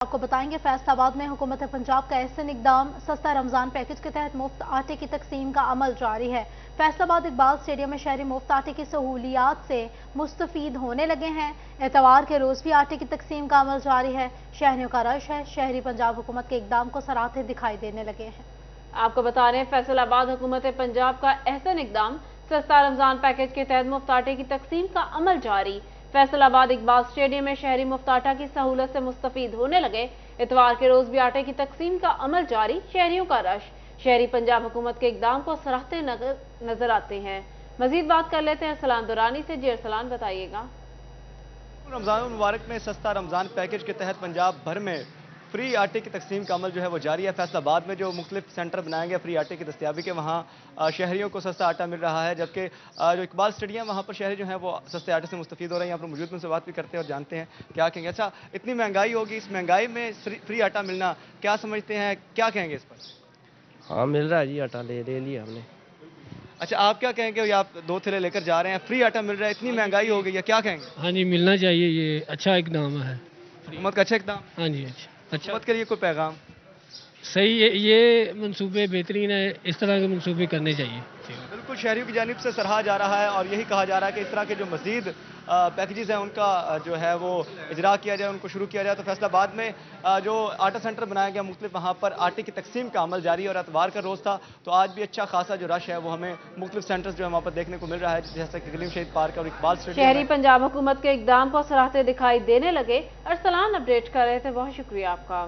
आपको बताएंगे फैसलाबाद में हुकूमत पंजाब का एहसन इकदाम, सस्ता रमजान पैकेज के तहत मुफ्त आटे की तकसीम का अमल जारी है। फैसलाबाद इकबाल स्टेडियम में शहरी मुफ्त आटे की सहूलियात से मुस्तफीद होने लगे हैं। एतवार के रोज भी आटे की तकसीम का अमल जारी है। शहरियों का रश है। शहरी पंजाब हुकूमत के इकदाम को सराहते दिखाई देने लगे हैं। आपको बता रहे हैं फैसलाबाद हुकूमत पंजाब का एहसन इकदाम, सस्ता रमजान पैकेज के तहत मुफ्त आटे की तकसीम का अमल जारी। फैसलाबाद इकबाल स्टेडियम में शहरी मुफ्त आटा की सहूलत से मुस्तफीद होने लगे। इतवार के रोज भी आटे की तकसीम का अमल जारी। शहरियों का रश शहरी पंजाब हुकूमत के इकदाम को सराहते नजर आते हैं। मजीद बात कर लेते हैं अरसलान दुरानी से। जी अरसलान, बताइएगा। रमजान मुबारक में सस्ता रमजान पैकेज के तहत पंजाब भर में फ्री आटे की तकसीम का अमल जो है वो जारी है। फैसलाबाद में जो मुख्तलिफ सेंटर बनाए गए फ्री आटे की दस्तियाबी के, वहाँ शहरियों को सस्ता आटा मिल रहा है, जबकि जो इकबाल स्टेडियम वहाँ पर शहरी जो है वो सस्ते आटे से मुस्तफीद हो रहे हैं। यहाँ पर मौजूद उनसे बात भी करते हैं और जानते हैं क्या कहेंगे। अच्छा, इतनी महंगाई होगी, इस महंगाई में फ्री आटा मिलना क्या समझते हैं, क्या कहेंगे इस पर? हाँ, मिल रहा है जी, आटा ले लिया हमने। अच्छा, आप क्या कहेंगे? आप 2 थैले लेकर जा रहे हैं, फ्री आटा मिल रहा है, इतनी महंगाई हो गई है, क्या कहेंगे? हाँ जी, मिलना चाहिए, ये अच्छा इकदाम है हुकूमत का। अच्छा इकदाम? हाँ जी, अच्छा हुकूमत के लिए कोई पैगाम? सही है, ये मंसूबे बेहतरीन है, इस तरह के मंसूबे करने चाहिए। बिल्कुल, शहरियों की जानिब से सराहा जा रहा है और यही कहा जा रहा है कि इस तरह के जो मजीद पैकेजेस हैं उनका जो है वो इजरा किया जाए, उनको शुरू किया जाए। तो फैसलाबाद में जो आटा सेंटर बनाया गया मुख्तलिफ, वहाँ पर आटे की तकसीम का अमल जारी है और एतवार का रोज़ था, तो आज भी अच्छा खासा जो रश है वो हमें मुख्तलिफ सेंटर्स जो है वहाँ पर देखने को मिल रहा है, जैसे कि गलीम शहीद पार्क और इकबाल स्टेडियम। शहरी पंजाब हुकूमत के इकदाम को सराहते दिखाई देने लगे। अरसलान अपडेट कर रहे थे, बहुत शुक्रिया आपका।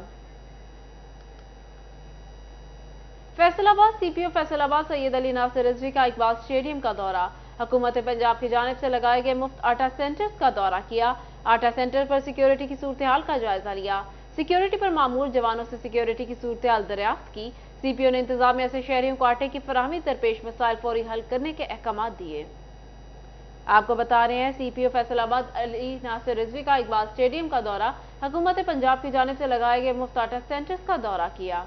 फैसलाबाद सीपीओ फैसलाबाद सैयद अली नासिर रिजवी का इकबाल स्टेडियम का दौरा। हुकूमत पंजाब की जानिब से लगाए गए मुफ्त आटा सेंटर्स का दौरा किया। आटा सेंटर पर सिक्योरिटी की सूरत हाल का जायजा लिया। सिक्योरिटी पर मामूर जवानों से सिक्योरिटी की सूरत हाल दरियाफ्त की। सीपीओ ने इंतजामिया से शहरियों को आटे की फराहमी दरपेश मसाइल फौरी हल करने के अहकाम दिए। आपको बता रहे हैं सीपीओ फैसलाबाद अली नासिर रिजवी का इकबाल स्टेडियम का दौरा। हुकूमत पंजाब की जानिब से लगाए गए मुफ्त आटा सेंटर्स का दौरा किया।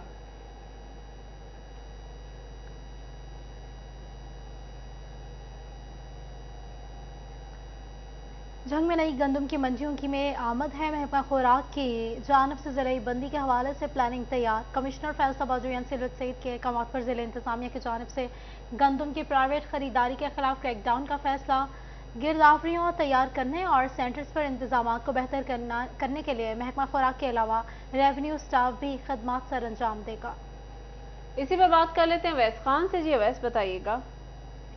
जंग में नई गंदम की मंडियों की में आमद है। महकमा खुराक की जानब से ज़राई बंदी के हवाले से प्लानिंग तैयार। कमिश्नर फैसलाबाद सैयद सईद के अहकाम पर ज़िला इंतजामिया की जानब से गंदम की प्राइवेट खरीदारी के खिलाफ क्रैकडाउन का फैसला। गिरदावरियों तैयार करने और सेंटर्स पर इंतजाम को बेहतर करने के लिए महकमा खुराक के अलावा रेवेन्यू स्टाफ भी खदमात सर अंजाम देगा। इसी पर बात कर लेते हैं अवैस खान से। जी अवैस, बताइएगा।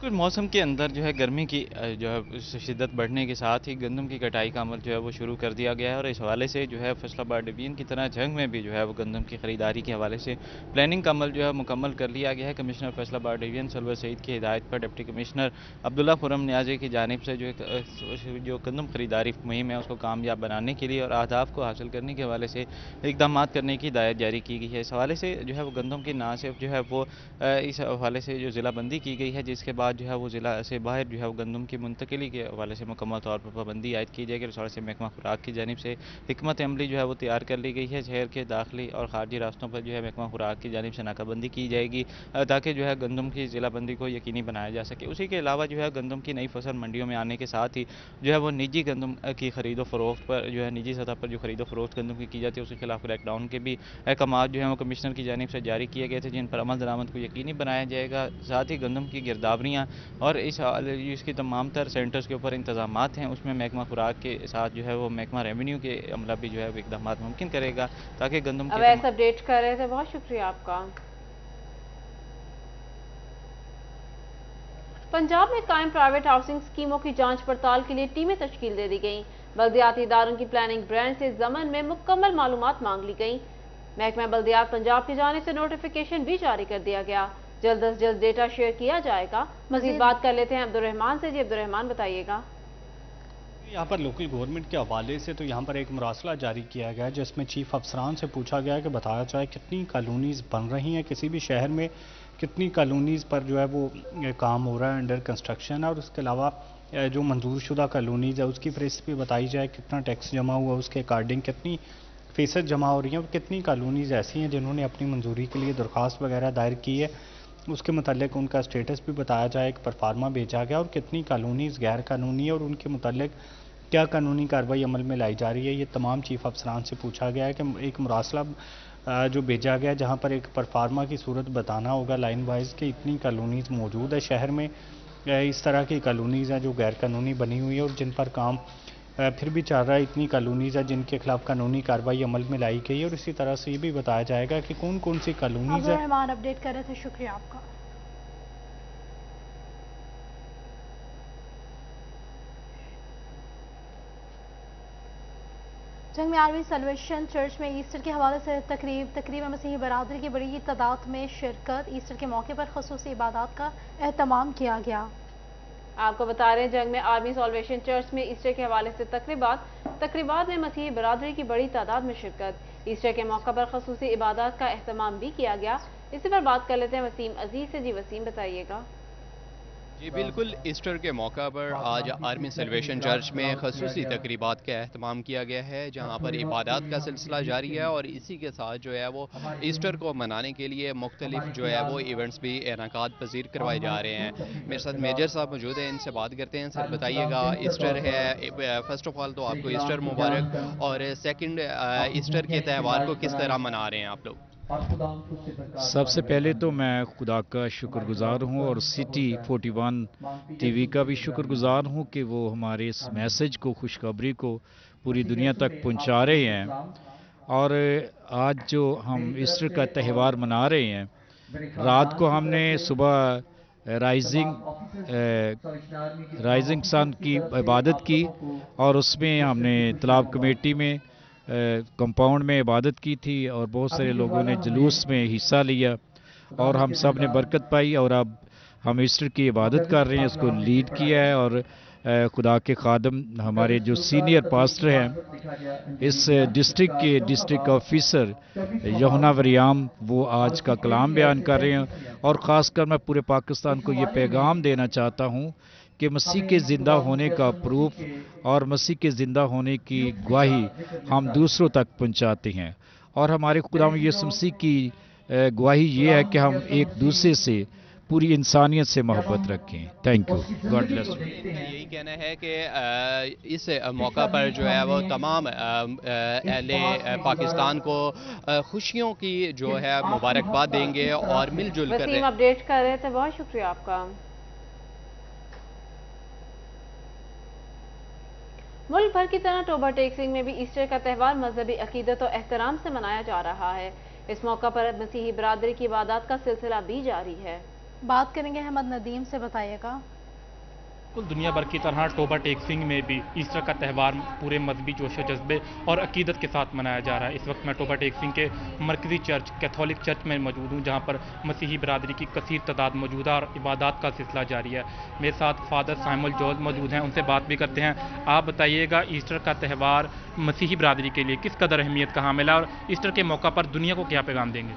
कुछ मौसम के अंदर जो है गर्मी की जो है शिद्दत बढ़ने के साथ ही गंदम की कटाई का अमल जो है वो शुरू कर दिया गया है और इस हवाले से जो है फैसलाबाद डिवीजन की तरह जंग में भी जो है वो गंदम की खरीदारी के हवाले से प्लानिंग का अमल जो है मुकम्मल कर लिया गया है। कमिश्नर फैसलाबाद डिवीजन सलवर सईद की हिदायत पर डिप्टी कमिश्नर अब्दुल्ला खुरम नियाज़ी की जानिब से जो गंदम खरीदारी मुहिम है उसको कामयाब बनाने के लिए और अहदाफ को हासिल करने के हवाले से इकदाम करने की हिदायत जारी की गई है। इस हवाले से जो है वो गंदम की ना सिर्फ जो है वो इस हवाले से जो ज़िला बंदी की गई है, जिसके बाद जो है वो ज़िला से बाहर जो है वो गंदम की मुंतकिली के हवाले से मुकम्मल तौर पर पाबंदी आयद की जाएगी। इस हवाले से महकमा खुराक की जानिब से हिकमत अमली जो है वो तैयार कर ली गई है। शहर के दाखिली और खारजी रास्तों पर जो है महकमा खुराक की जानिब से नाकाबंदी की जाएगी ताकि जो है गंदम की ज़िला बंदी को यकीनी बनाया जा सके। उसी के अलावा जो है गंदम की नई फसल मंडियों में आने के साथ ही जो है वो निजी गंदम की खरीदो फरोख्त पर जो है निजी सतह पर जो खरीदो फरोख्त गंदम की जाती है उसके खिलाफ क्रैकडाउन के भी अहकाम जो है वो कमिश्नर की जानिब से जारी किए गए थे, जिन पर अमल दरामद को यकीनी बनाया जाएगा। साथ ही गंदम की गिरदावरियाँ और इसकी तमाम तर सेंटर्स के ऊपर इंतजाम हैं, उसमें महकमा खुराक के साथ जो है वो महकमा रेवेन्यू के अमला भी जो है वो इकदाम मुमकिन करेगा ताकि गंदम अब ऐसा अपडेट कर रहे थे, बहुत शुक्रिया आपका। पंजाब में कायम प्राइवेट हाउसिंग स्कीमों की जांच पड़ताल के लिए टीमें तश्कील दे दी गई। बल्दियाती इदारों की प्लानिंग ब्रांड से ज़मन में मुकम्मल मालूमात मांग ली गई। महकमा बल्दियात पंजाब की जानिब से नोटिफिकेशन भी जारी कर दिया गया। जल्द अज जल्द डेटा शेयर किया जाएगा। मजीद बात कर लेते हैं अब्दुर्रहमान से। जी अब्दुर्रहमान, बताइएगा। यहाँ पर लोकल गवर्नमेंट के हवाले से तो यहाँ पर एक मुरासला जारी किया गया जिसमें चीफ अफसरान से पूछा गया कि बताया जाए कितनी कॉलोनीज़ बन रही हैं किसी भी शहर में, कितनी कॉलोनीज़ पर जो है वो काम हो रहा है, अंडर कंस्ट्रक्शन है, और उसके अलावा जो मंजूर शुदा कॉलोनीज़ है उसकी फहरिस्त भी बताई जाए, कितना टैक्स जमा हुआ, उसके अकॉर्डिंग कितनी फ़ीसद जमा हो रही है और कितनी कॉलोनीज़ ऐसी हैं जिन्होंने अपनी मंजूरी के लिए दरख्वास्त वगैरह दायर की है, उसके मतलब उनका स्टेटस भी बताया जाए, एक परफार्मा भेजा गया, और कितनी कॉलोनीज़ गैर कानूनी है और उनके मतलब क्या कानूनी कार्रवाई अमल में लाई जा रही है, ये तमाम चीफ अफसरान से पूछा गया है कि एक मुरासला जो भेजा गया है जहाँ पर एक परफार्मा की सूरत बताना होगा लाइन वाइज कि इतनी कॉलोनीज़ मौजूद है शहर में, इस तरह की कॉलोनीज़ हैं जो गैर कानूनी बनी हुई है और जिन पर काम फिर भी चल रहा है, इतनी कॉलोनीज़ है जिनके खिलाफ कानूनी कार्रवाई अमल में लाई गई है। और इसी तरह से ये भी बताया जाएगा कि कौन कौन सी कॉलोनीज़ है। रहमान अपडेट कर रहे थे, शुक्रिया आपका। जंग में आर्मी सल्वेशन चर्च में ईस्टर के हवाले से तकरीबन मसीही बरादरी की बड़ी तादाद में शिरकत। ईस्टर के मौके पर खसूसी इबादत का एहतमाम किया गया। आपको बता रहे हैं जंग में आर्मी सॉल्वेशन चर्च में ईस्टर के हवाले से तकरीबात में मसीही बरादरी की बड़ी तादाद में शिरकत। ईस्टर के मौका पर खसूसी इबादत का एहतमाम भी किया गया। इसी पर बात कर लेते हैं वसीम अजीज से। जी वसीम, बताइएगा। जी बिल्कुल, ईस्टर के मौका पर आज आर्मी सल्वेशन चर्च में खसूसी तकरीबात का अहतमाम किया गया है, जहां पर इबादत का सिलसिला जारी है और इसी के साथ जो है वो ईस्टर को मनाने के लिए मुख्तलिफ जो है वो इवेंट्स भी इनेकाद पजीर करवाए जा रहे हैं। मेरे साथ मेजर साहब मौजूद हैं, इनसे बात करते हैं। सर बताइएगा, ईस्टर है, फर्स्ट ऑफ ऑल तो आपको ईस्टर मुबारक, और सेकंड ईस्टर के त्यौहार को किस तरह मना रहे हैं आप लोग? सबसे पहले तो मैं खुदा का शुक्रगुजार हूँ और सिटी 41 टीवी का भी शुक्रगुजार हूँ कि वो हमारे इस मैसेज को, खुशखबरी को पूरी दुनिया तक पहुँचा रहे हैं। और आज जो हम ईस्टर का त्यौहार मना रहे हैं, रात को हमने सुबह राइजिंग सन की इबादत की और उसमें हमने तालाब कमेटी में कंपाउंड में इबादत की थी और बहुत सारे लोगों ने जुलूस में हिस्सा लिया और हम सब ने बरकत पाई। और अब हम ईस्टर की इबादत कर रहे हैं, उसको लीड किया है। और खुदा के खादम हमारे जो सीनियर पास्टर हैं इस डिस्ट्रिक्ट के डिस्ट्रिक्ट ऑफिसर यूहन्ना वरियाम, वो आज का कलाम बयान कर रहे हैं। और ख़ासकर मैं पूरे पाकिस्तान को ये पैगाम देना चाहता हूँ कि मसीह के ज़िंदा होने का प्रूफ और मसीह के ज़िंदा होने की गवाही हम दूसरों तक पहुंचाते हैं। और हमारे खुदा यीशु मसीह की गवाही ये है कि हम एक दूसरे से पूरी इंसानियत से मोहब्बत रखें। Thank you, God bless you. यही कहना है कि इस मौका पर जो है वो तमाम अहले पाकिस्तान को खुशियों की जो है मुबारकबाद देंगे और मिलजुल कर अपडेट कर रहे थे, बहुत शुक्रिया आपका। मुल्क भर की तरह टोबा टेक्सिंग में भी ईस्टर का त्यौहार मजहबी अकीदत और एहतराम से मनाया जा रहा है। इस मौका पर मसीही बरादरी की इबादत का सिलसिला भी जारी है। बात करेंगे अहमद नदीम से, बताइएगा। दुनिया भर की तरह टोबा टेक्सिंग में भी ईस्टर का त्यौहार पूरे मजहबी जोश जज्बे और अकीदत के साथ मनाया जा रहा है। इस वक्त मैं टोबा टेक्सिंग के मरकजी चर्च कैथोलिक चर्च में मौजूद हूँ, जहाँ पर मसीही बरादरी की कसीर तादाद मौजूद है और इबादत का सिलसिला जारी है। मेरे साथ फादर साइमल जॉर्ज मौजूद हैं, उनसे बात भी करते हैं। आप बताइएगा, ईस्टर का त्यौहार मसीही बरादरी के लिए किस कदर अहमियत का हामिल है और ईस्टर के मौका पर दुनिया को क्या पैगाम देंगे?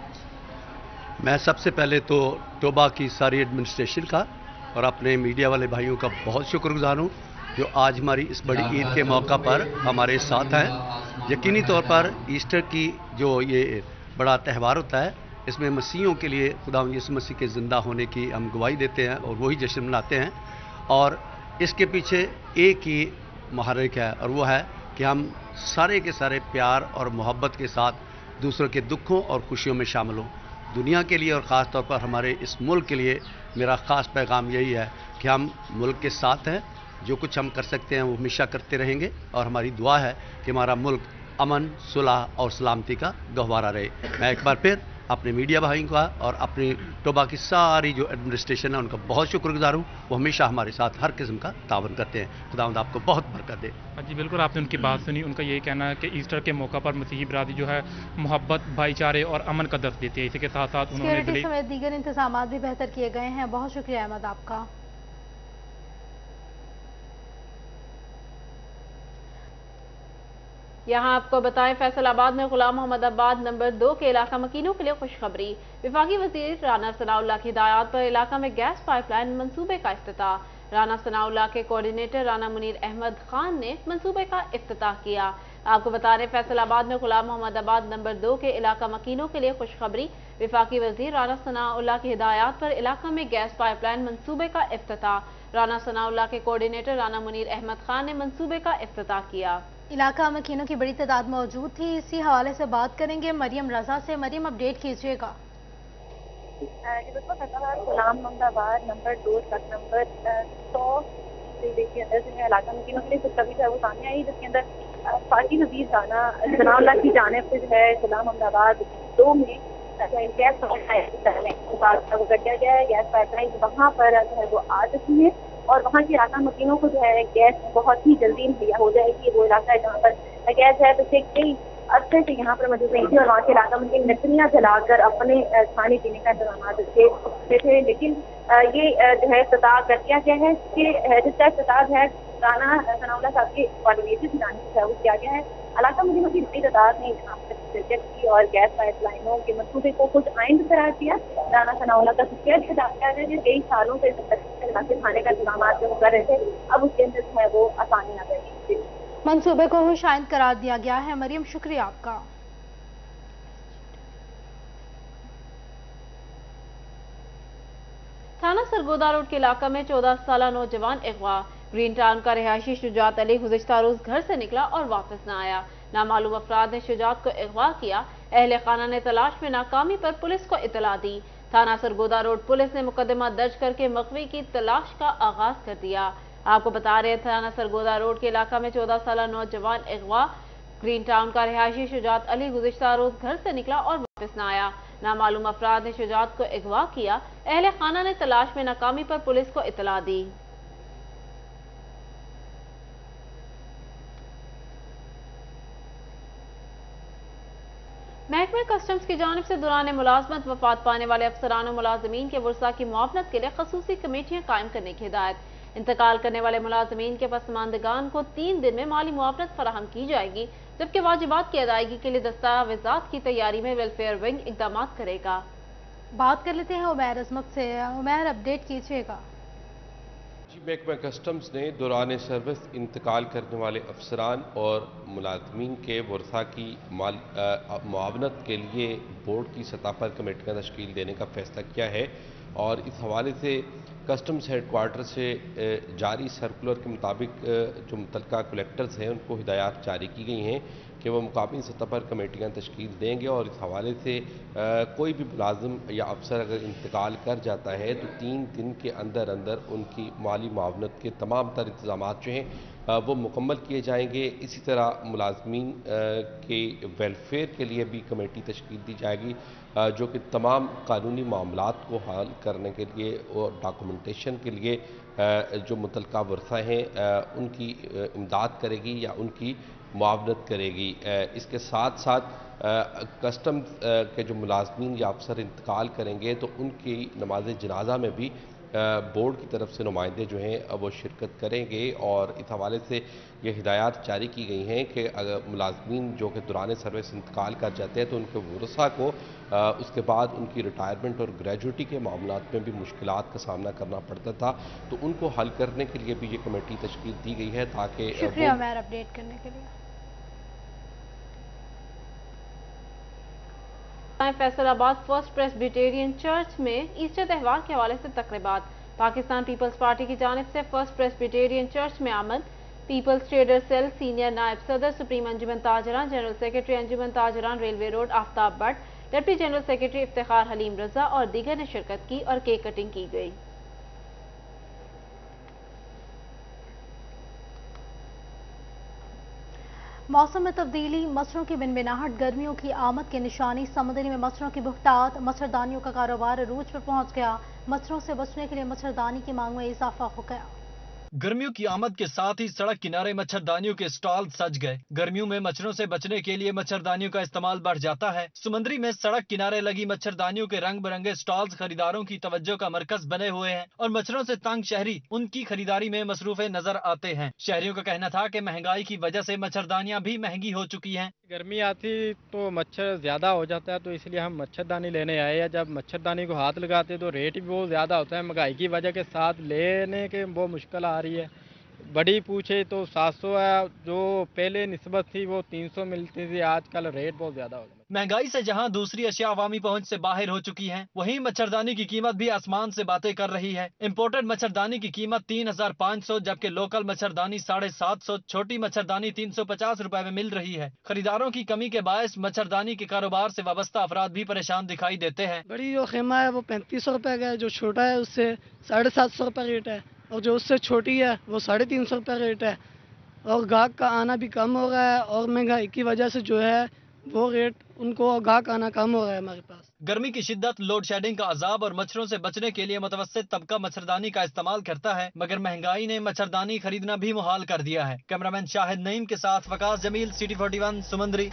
मैं सबसे पहले तो टोबा की सारी एडमिनिस्ट्रेशन का और अपने मीडिया वाले भाइयों का बहुत शुक्रगुजार हूँ जो आज हमारी इस बड़ी ईद के मौका पर हमारे साथ हैं। यकीनी तौर पर ईस्टर की जो ये बड़ा त्यौहार होता है, इसमें मसीहियों के लिए खुदा यीशु मसीह के ज़िंदा होने की हम गवाही देते हैं और वही जश्न मनाते हैं। और इसके पीछे एक ही महर्रिक है और वो है कि हम सारे के सारे प्यार और मोहब्बत के साथ दूसरों के दुखों और खुशियों में शामिल हों। दुनिया के लिए और ख़ास तौर पर हमारे इस मुल्क के लिए मेरा ख़ास पैगाम यही है कि हम मुल्क के साथ हैं, जो कुछ हम कर सकते हैं वो हमेशा करते रहेंगे और हमारी दुआ है कि हमारा मुल्क अमन, सुलह और सलामती का गहवारा रहे। मैं एक बार फिर अपने मीडिया भाइयों का और अपनी टोबा की सारी जो एडमिनिस्ट्रेशन है उनका बहुत शुक्रगुजार हूँ। वो हमेशा हमारे साथ हर किस्म का तावन करते हैं। खुदावंद आपको बहुत बरकत दे। जी बिल्कुल, आपने उनकी बात सुनी। उनका यही कहना है कि ईस्टर के मौका पर मसीही बरादरी जो है मोहब्बत, भाईचारे और अमन का दर्ज देती है। इसी के साथ साथ उन्होंने समेत दीगर इंतजाम भी बेहतर किए गए हैं। बहुत शुक्रिया अहमद आपका। यहाँ आपको बताएं, फैसलाबाद में गुलाम मोहम्मद आबाद नंबर 2 के इलाका मकीनों के लिए खुशखबरी। विफाकी वजीर राना सनाउल्लाह की हिदायत पर इलाका में गैस पाइपलाइन मंसूबे का इफ्तिताह। राना सनाउल्लाह के कोऑर्डिनेटर राना मुनीर अहमद खान ने मंसूबे का इफ्तिताह किया। आपको बता रहे फैसलाबाद में गुलाम मोहम्मदाबाद नंबर 2 के इलाका मकीनों के लिए खुशखबरी। वफाकी वजीर राना सनाउल्लाह की हिदायत पर इलाका में गैस पाइपलाइन मंसूबे का इफ्तिताह। राना सनाउल्लाह के कोऑर्डिनेटर राना मुनीर अहमद खान ने मंसूबे का इफ्तिताह किया। इलाका मकीनों की बड़ी तादाद मौजूद थी, इसी हवाले से बात करेंगे मरियम रजा से। मरियम, अपडेट कीजिएगा। गुलाम मोहम्मदाबाद नंबर 2 ट्रक नंबर 100 के अंदर जो है इलाका मकीनों के लिए खुशखबरी जो है वो सामने आई, जिसके अंदर पार्टी वजीर राना सनाउल्लाह की जानिब से जो है गुलाम मोहम्मदाबाद 2 में गैस पाइपलाइन गड्ढा गया है। गैस पाइपलाइन वहाँ पर जो है वो आ चुकी है और वहाँ के इलाका मकीनों को जो है गैस बहुत ही जल्दी मुहैया हो जाएगी। वो इलाका है जहाँ पर गैस है पिछले कई अरसे से यहाँ पर मौजूद नहीं थी और वहाँ के इलाका मकीन लकड़ियाँ जलाकर अपने खाने पीने का इंतजाम रखते थे, लेकिन ये जो है इफ्तिताह कर दिया गया है कि जिसका इफ्तिताह है राना सनाउल्लाह साहब के कोऑर्डिनेटर की जानिब से वो किया गया है। इलाका मकीनों की बड़ी तादाद ने यहाँ पर शिरकत की और गैस पाइपलाइनों के मंसूबे को कुछ आइंद करार दिया। राना सनाउल्लाह का शुक्रिया अदा किया है जो कई सालों से खाने का इंतजाम जो कर रहे थे, अब उसके अंदर जो है वो आसानी आ गई। मंसूबे को हुशाइंद करार दिया गया है। मरियम, शुक्रिया आपका। थाना सरगोदा रोड के इलाका में 14 साल नौजवान अगवा। ग्रीन टाउन का रिहायशी शुजात अली गुज़िश्ता रोज घर से निकला और वापस न आया। नामालूम अफराद ने शुजात को अगवा किया। अहले खाना ने तलाश में नाकामी पर पुलिस को इतला दी। थाना सरगोदा रोड पुलिस ने मुकदमा दर्ज करके मकवी की तलाश का आगाज कर दिया। आपको बता रहे थाना सरगोदा रोड के इलाका में 14 साल नौजवान अगवा। ग्रीन टाउन का रिहायशी शुजात अली गुज़िश्ता रोज घर से निकला और वापस न आया। नामालूम अफराद ने शुजात को अगवा किया। अहले खाना ने तलाश में नाकामी पर पुलिस को इतला दी। महकमे कस्टम्स की जानिब से दौरान मुलाजमत वफात पाने वाले अफसरान और मुलाजमीन के वर्सा की मुआवनत के लिए खसूसी कमेटियां कायम करने की हिदायत। इंतकाल करने वाले मुलाजमीन के पसमानदगान को 3 दिन में माली मुआवनत फराहम की जाएगी, जबकि वाजिबात की अदायगी के लिए दस्तावेजात की तैयारी में वेलफेयर विंग इकदाम करेगा। बात कर लेते हैं उमैर अजमत से। उमैर, अपडेट कीजिएगा। महकमा कस्टम्स ने दौरान सर्विस इंतकाल करने वाले अफसरान और मुलाजमीन के वर्सा की मुआवनत के लिए बोर्ड की सतह पर कमेटियाँ तश्कील देने का फैसला किया है और इस हवाले से कस्टम्स हेडक्वार्टर से जारी सर्कुलर के मुताबिक जो मुतल्लिका कलेक्टर्स हैं उनको हिदायत जारी की गई हैं कि वह मुकामी सतह पर कमेटियाँ तश्कील देंगे और इस हवाले से कोई भी मुलाजिम या अफसर अगर इंतकाल कर जाता है तो 3 दिन के अंदर अंदर उनकी माली मुआवनत के तमाम तर इंतजाम जो हैं वो मुकम्मल किए जाएंगे। इसी तरह मुलाजमीन के वेलफेयर के लिए भी कमेटी तश्कील दी जाएगी जो कि तमाम कानूनी मामलात को हल करने के लिए और डॉक्यूमेंटेशन के लिए जो मुतल्लिका वर्सा हैं उनकी इमदाद करेगी या उनकी मुआवनत करेगी। इसके साथ साथ कस्टम के जो मुलाजमीन या अफसर इंतकाल करेंगे तो उनकी नमाज जनाजा में भी बोर्ड की तरफ से नुमाइंदे जो हैं वो शिरकत करेंगे और इस हवाले से ये हिदायत जारी की गई हैं कि अगर मुलाजमीन जो कि दौरान सर्विस इंतकाल कर जाते हैं तो उनके वर्सा को उसके बाद उनकी रिटायरमेंट और ग्रेजुएटी के मामलात में भी मुश्किलात का सामना करना पड़ता था, तो उनको हल करने के लिए भी ये कमेटी तश्कील दी गई है ताकि शुक्रिया उमैर अपडेट करने के लिए। फैसलाबाद फर्स्ट प्रेस्बिटेरियन चर्च में ईस्टर त्यौहार के हवाले से तकरीबात। पाकिस्तान पीपल्स पार्टी की जानिब से फर्स्ट प्रेस्बिटेरियन चर्च में आमद। पीपल्स ट्रेडर सेल सीनियर नायब सदर supreme Anjuman Tajran, general secretary Anjuman Tajran railway road Aftab Bhat, deputy general secretary Iftikhar Haleem Raza और दीगर ने शिरकत की और केक कटिंग की गई। मौसम में तब्दीली, मच्छरों की भिनभिनाहट, गर्मियों की आमद की निशानी। समुद्री में मच्छरों की बुहतात, मच्छरदानियों का कारोबार अरूज पर पहुंच गया। मच्छरों से बचने के लिए मच्छरदानी की मांग में इजाफा हो गया। गर्मियों की आमद के साथ ही सड़क किनारे मच्छरदानियों के स्टॉल सज गए। गर्मियों में मच्छरों से बचने के लिए मच्छरदानियों का इस्तेमाल बढ़ जाता है। सुमंदरी में सड़क किनारे लगी मच्छरदानियों के रंग बिरंगे स्टॉल्स खरीदारों की तवज्जो का मरकज बने हुए हैं और मच्छरों से तंग शहरी उनकी खरीदारी में मसरूफे नजर आते हैं। शहरियों का कहना था कि महंगाई की वजह से मच्छरदानियां भी महंगी हो चुकी हैं। गर्मी आती तो मच्छर ज्यादा हो जाता है, तो इसलिए हम मच्छरदानी लेने आए हैं। जब मच्छरदानी को हाथ लगाते तो रेट भी बहुत ज्यादा होता है। महंगाई की वजह के साथ लेने के बहुत मुश्किल आ रही है, बड़ी पूछे तो 700 है, जो पहले निस्बत थी वो 300 मिलती थी, आजकल रेट बहुत ज़्यादा हो गया। महंगाई से जहां दूसरी अशिया अवामी पहुंच से बाहर हो चुकी हैं, वहीं मच्छरदानी की कीमत भी आसमान से बातें कर रही है। इंपोर्टेड मच्छरदानी की कीमत 3,500, जबकि लोकल मच्छरदानी 750, छोटी मच्छरदानी 350 रुपए में मिल रही है। खरीदारों की कमी के बायस मच्छरदानी के कारोबार से वाबस्ता अफराद भी परेशान दिखाई देते हैं। बड़ी जो खेमा है वो 3500 रुपए का है, जो छोटा है उससे 750 रुपए रेट है, और जो उससे छोटी है वो 350 रुपए रेट है। और गाहक का आना भी कम हो रहा है, और महंगाई की वजह से जो है वो रेट उनको गाहक आना कम हो रहा है हमारे पास। गर्मी की शिद्दत, लोड शेडिंग का अजाब और मच्छरों से बचने के लिए मुतवस्सित तबका मच्छरदानी का इस्तेमाल करता है, मगर महंगाई ने मच्छरदानी खरीदना भी मुहाल कर दिया है। कैमरामैन शाहिद नईम के साथ वकास जमील, सिटी 41 सुमंदरी।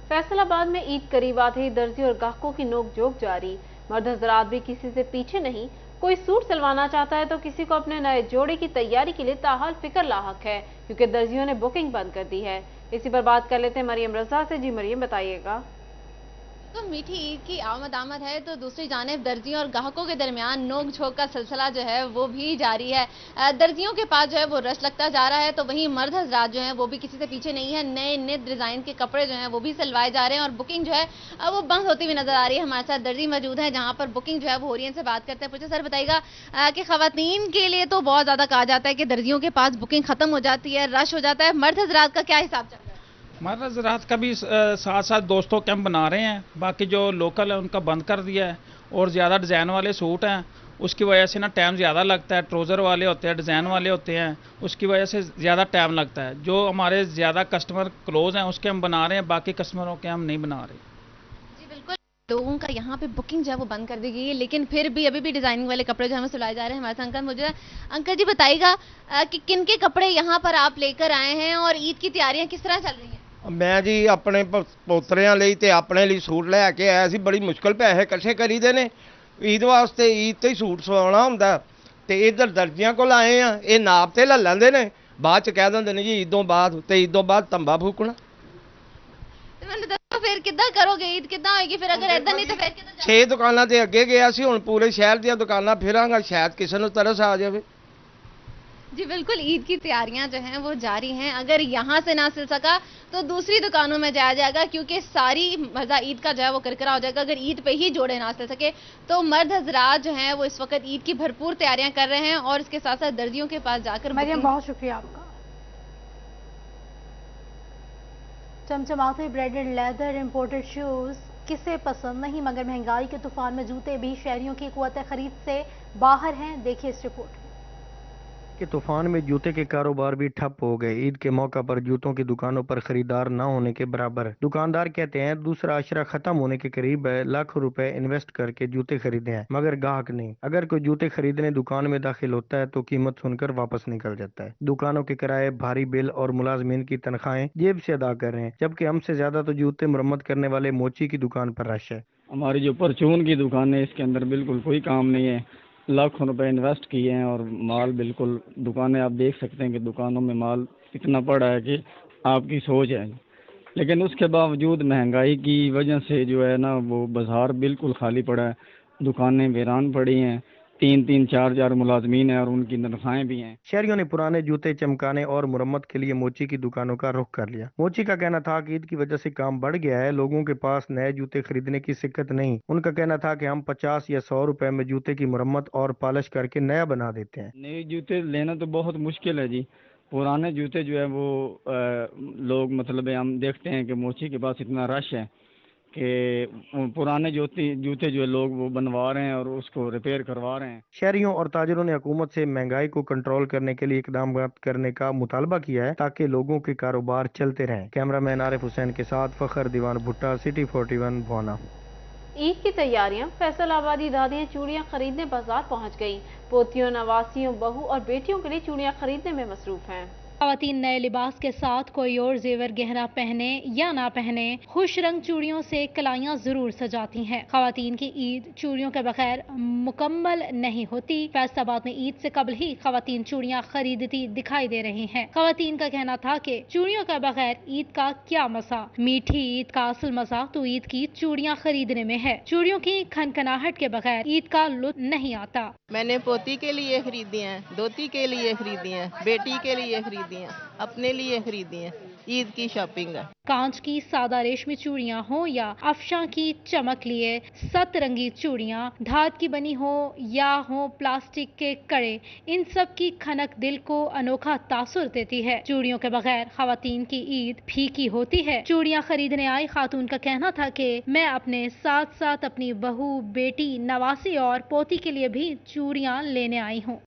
फैसलाबाद में ईद करीब आते ही दर्जी और गाहकों की नोकझोंक जारी। मर्द हजरात भी किसी से पीछे नहीं, कोई सूट सिलवाना चाहता है तो किसी को अपने नए जोड़े की तैयारी के लिए ताहाल फिक्र लाहक है, क्योंकि दर्जियों ने बुकिंग बंद कर दी है। इसी पर बात कर लेते हैं मरियम रजा से। जी मरियम, बताइएगा। तो मीठी ईद की आमद है, तो दूसरी जानिब दर्जियों और ग्राहकों के दरमियान नोक झोंक का सिलसिला जो है वो भी जारी है। दर्जियों के पास जो है वो रश लगता जा रहा है, तो वहीं मर्द हजरात जो हैं वो भी किसी से पीछे नहीं है। नए नए डिज़ाइन के कपड़े जो हैं वो भी सिलवाए जा रहे हैं और बुकिंग जो है वो बंद होती हुई नजर आ रही है। हमारे साथ दर्जी मौजूद है जहाँ पर बुकिंग जो है वो हो रही है। इनसे बात करते हैं। पूछे सर, बताइएगा कि खवातीन के लिए तो बहुत ज़्यादा कहा जाता है कि दर्जियों के पास बुकिंग खत्म हो जाती है, रश हो जाता है, मर्द हजरात का क्या हिसाब चल रहा है? हमारा ज़रात का भी साथ साथ दोस्तों कैंप बना रहे हैं, बाकी जो लोकल है उनका बंद कर दिया है। और ज़्यादा डिज़ाइन वाले सूट हैं, उसकी वजह से ना टाइम ज़्यादा लगता है। ट्राउज़र वाले होते हैं, डिज़ाइन वाले होते हैं, उसकी वजह से ज़्यादा टाइम लगता है। जो हमारे ज़्यादा कस्टमर क्लोज हैं उसके हम बना रहे हैं, बाकी कस्टमरों के हम नहीं बना रहे। जी बिल्कुल, लोगों का यहाँ पे बुकिंग जो है वो बंद कर दी गई है, लेकिन फिर भी अभी भी डिजाइनिंग वाले कपड़े जो हमें सिलाए जा रहे हैं। हमारे साथ अंकल मौजूद है। अंकल जी, बताइएगा कि किन के कपड़े यहाँ पर आप लेकर आए हैं और ईद की तैयारियां किस तरह चल रही हैं? मैं जी अपने पोतरियां ਲਈ ਤੇ ਆਪਣੇ ਲਈ ਸੂਟ ਲੈ ਕੇ ਆਇਆ ਸੀ। ਬੜੀ ਮੁਸ਼ਕਲ ਪੈਸੇ ਇਕੱਠੇ ਕਰੀਦੇ ਨੇ ਈਦ ਵਾਸਤੇ, ਈਦ ਤੇ ਹੀ ਸੂਟ ਸਵਾਉਣਾ ਹੁੰਦਾ, ਤੇ ਇਧਰ ਦਰਜੀਆਂ ਕੋਲ ਆਏ ਆ। ਇਹ ਨਾਪ ਤੇ ਲੈ ਲੈਂਦੇ ਨੇ, ਬਾਅਦ ਚ ਕਹਿ ਦਿੰਦੇ ਨੇ ਜੀ ਈਦੋਂ ਬਾਅਦ, ਤੇ ਈਦੋਂ ਬਾਅਦ ਤੰਬਾ ਫੂਕਣਾ। ਤੇ ਮੈਨੂੰ ਦੱਸੋ ਫਿਰ ਕਿੱਦਾਂ ਕਰੋਗੇ, ਈਦ ਕਿੱਦਾਂ ਹੋਏਗੀ ਫਿਰ ਅਗਰ ਇਦਾਂ ਨਹੀਂ ਤਾਂ ਫਿਰ ਕਿੱਦਾਂ? 6 ਦੁਕਾਨਾਂ ਤੇ ਅੱਗੇ ਗਿਆ ਸੀ, ਹੁਣ ਪੂਰੇ ਸ਼ਹਿਰ ਦੀਆਂ ਦੁਕਾਨਾਂ ਫਿਰਾਂਗਾ, ਸ਼ਾਇਦ ਕਿਸੇ ਨੂੰ ਤਰਸ ਆ ਜਾਵੇ। जी बिल्कुल, ईद की तैयारियां जो हैं वो जारी हैं। अगर यहाँ से ना सिल सका तो दूसरी दुकानों में जाया जाएगा, क्योंकि सारी मजा ईद का जो है वो करकरा हो जाएगा अगर ईद पे ही जोड़े ना सिल सके। तो मर्द हजरात जो हैं वो इस वक्त ईद की भरपूर तैयारियां कर रहे हैं और इसके साथ साथ दर्जियों के पास जाकर। मरियम, बहुत शुक्रिया आपका। चमचमाते ब्रेडेड लेदर, इंपोर्टेड शूज किसे पसंद नहीं, मगर महंगाई के तूफान में जूते भी शहरियों की कुव्वत खरीद से बाहर हैं। देखिए इस रिपोर्ट में। के तूफान में जूते के कारोबार भी ठप हो गए। ईद के मौका पर जूतों की दुकानों पर खरीदार न होने के बराबर। दुकानदार कहते हैं दूसरा अशरा खत्म होने के करीब है, लाखों रुपए इन्वेस्ट करके जूते खरीदे हैं, मगर ग्राहक नहीं। अगर कोई जूते खरीदने दुकान में दाखिल होता है तो कीमत सुनकर वापस निकल जाता है। दुकानों के किराए, भारी बिल और मुलाजमीन की तनख्वाहें जेब से अदा कर रहे हैं, जबकि हमसे ज्यादा तो जूते मरम्मत करने वाले मोची की दुकान पर रश है। हमारी जो परचून की दुकान है इसके अंदर बिल्कुल कोई काम नहीं है, लाखों रुपए इन्वेस्ट किए हैं और माल बिल्कुल, दुकानें आप देख सकते हैं कि दुकानों में माल इतना पड़ा है कि आपकी सोच है, लेकिन उसके बावजूद महंगाई की वजह से जो है ना वो बाजार बिल्कुल खाली पड़ा है। दुकानें वीरान पड़ी हैं, 3-3, 4-4 मुलाजमीन हैं और उनकी तनख्वाहें भी हैं। शहरियों ने पुराने जूते चमकाने और मुरम्मत के लिए मोची की दुकानों का रुख कर लिया। मोची का कहना था कि ईद की वजह से काम बढ़ गया है, लोगों के पास नए जूते खरीदने की सिक्कत नहीं। उनका कहना था कि हम 50 या 100 रुपए में जूते की मुरम्मत और पॉलिश करके नया बना देते हैं। नए जूते लेना तो बहुत मुश्किल है जी। पुराने जूते जो है वो लोग मतलब हम देखते हैं कि मोची के पास इतना रश है कि पुराने जूते जो है लोग वो बनवा रहे हैं और उसको रिपेयर करवा रहे हैं। शहरियों और ताजरों ने हुकूमत से महंगाई को कंट्रोल करने के लिए इकदाम करने का मुतालबा किया है, ताकि लोगों के कारोबार चलते रहें। कैमरामैन आरिफ हुसैन के साथ फखर दीवान भुट्टा, सिटी 41 भोना। ईद की तैयारियां, फैसलाबादी दादियां चूड़ियां खरीदने बाजार पहुंच गईं। पोतियों, नवासियों, बहू और बेटियों के लिए चूड़ियां खरीदने में मसरूफ हैं। खवातीन नए लिबास के साथ कोई और जेवर गहना पहने या ना पहने, खुश रंग चूड़ियों से कलाइयाँ जरूर सजाती हैं। खवातीन की ईद चूड़ियों के बगैर मुकम्मल नहीं होती। फैसलाबाद में ईद से कबल ही खवातीन चूड़ियाँ खरीदती दिखाई दे रही हैं। खवातीन का कहना था कि चूड़ियों के बगैर ईद का क्या मजा, मीठी ईद का असल मजा तो ईद की चूड़ियाँ खरीदने में है। चूड़ियों की खनखनाहट के बगैर ईद का लुत्फ नहीं आता। मैंने पोती के लिए खरीदी हैं, दोती के लिए खरीदी हैं, बेटी के लिए खरीदी हैं, अपने लिए खरीदी हैं। ईद की शॉपिंग है। कांच की सादा रेशमी चूड़ियां हो या अफशा की चमक लिए सतरंगी चूड़ियां, धात की बनी हो या हो प्लास्टिक के कड़े, इन सब की खनक दिल को अनोखा तासुर देती है। चूड़ियों के बगैर खवातीन की ईद फीकी होती है। चूड़ियां खरीदने आई खातून का कहना था कि मैं अपने साथ साथ अपनी बहू, बेटी, नवासी और पोती के लिए भी चूड़ियां लेने आई हूँ।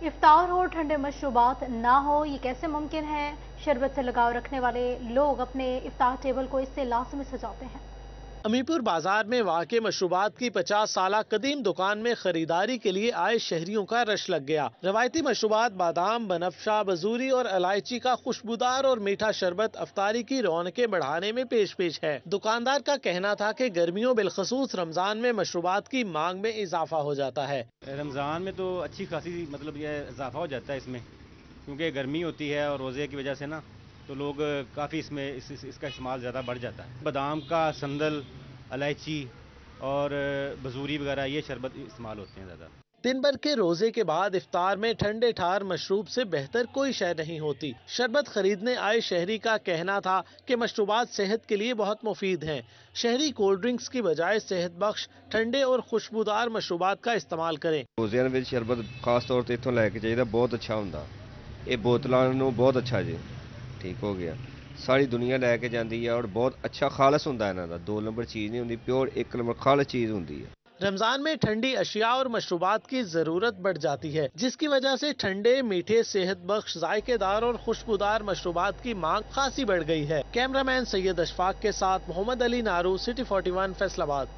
इफ्तार हो, ठंडे मशरूबात ना हो, ये कैसे मुमकिन है? शरबत से लगाव रखने वाले लोग अपने इफ्तार टेबल को इससे लाजमी सजाते हैं। अमीरपुर बाजार में वाक़े मशरूबात की 50 साला कदीम दुकान में खरीदारी के लिए आए शहरियों का रश लग गया। रवायती मशरूबात बादाम, बनफशा, बजूरी और इलायची का खुशबूदार और मीठा शरबत अफ्तारी की रौनकें बढ़ाने में पेश है। दुकानदार का कहना था कि गर्मियों बिलखसूस रमजान में मशरूबात की मांग में इजाफा हो जाता है। रमजान में तो अच्छी खासी मतलब ये इजाफा हो जाता है इसमें, क्योंकि गर्मी होती है और रोज़े की वजह से ना तो लोग काफ़ी इसमें इसका इस्तेमाल ज़्यादा बढ़ जाता है। बादाम का संदल, इलायची और बजूरी वगैरह ये शरबत इस्तेमाल होते हैं ज़्यादा। दिन भर के रोजे के बाद इफ्तार में ठंडे ठार मशरूब से बेहतर कोई शय नहीं होती। शरबत खरीदने आए शहरी का कहना था कि मशरूबात सेहत के लिए बहुत मुफीद हैं। शहरी कोल्ड ड्रिंक्स की बजाय सेहत बख्श ठंडे और खुशबूदार मशरूबात का इस्तेमाल करें। रोज़िਆਂ ਵਿੱਚ शरबत खास तौर ਤੇ ਇੱਥੋਂ ਲੈ ਕੇ ਜਾਈਦਾ, ਬਹੁਤ ਅੱਛਾ ਹੁੰਦਾ। ਇਹ ਬੋਤਲਾਂ ਨੂੰ ਬਹੁਤ ਅੱਛਾ ਜੀ ठीक हो गया। सारी दुनिया लैके जाती है और बहुत अच्छा खालस होंदा है इन्हां दा। 2 नंबर चीज़ नहीं होंदी, प्योर 1 नंबर खालस चीज़ होंदी है। रमजान में ठंडी अशिया और मशरूबात की जरूरत बढ़ जाती है, जिसकी वजह से ठंडे, मीठे, सेहत बख्श, जायकेदार और खुशबूदार मशरूबात की मांग खासी बढ़ गई है। कैमरामैन सैयद अशफाक के साथ मोहम्मद अली नारू, सिटी 41 फैसलाबाद।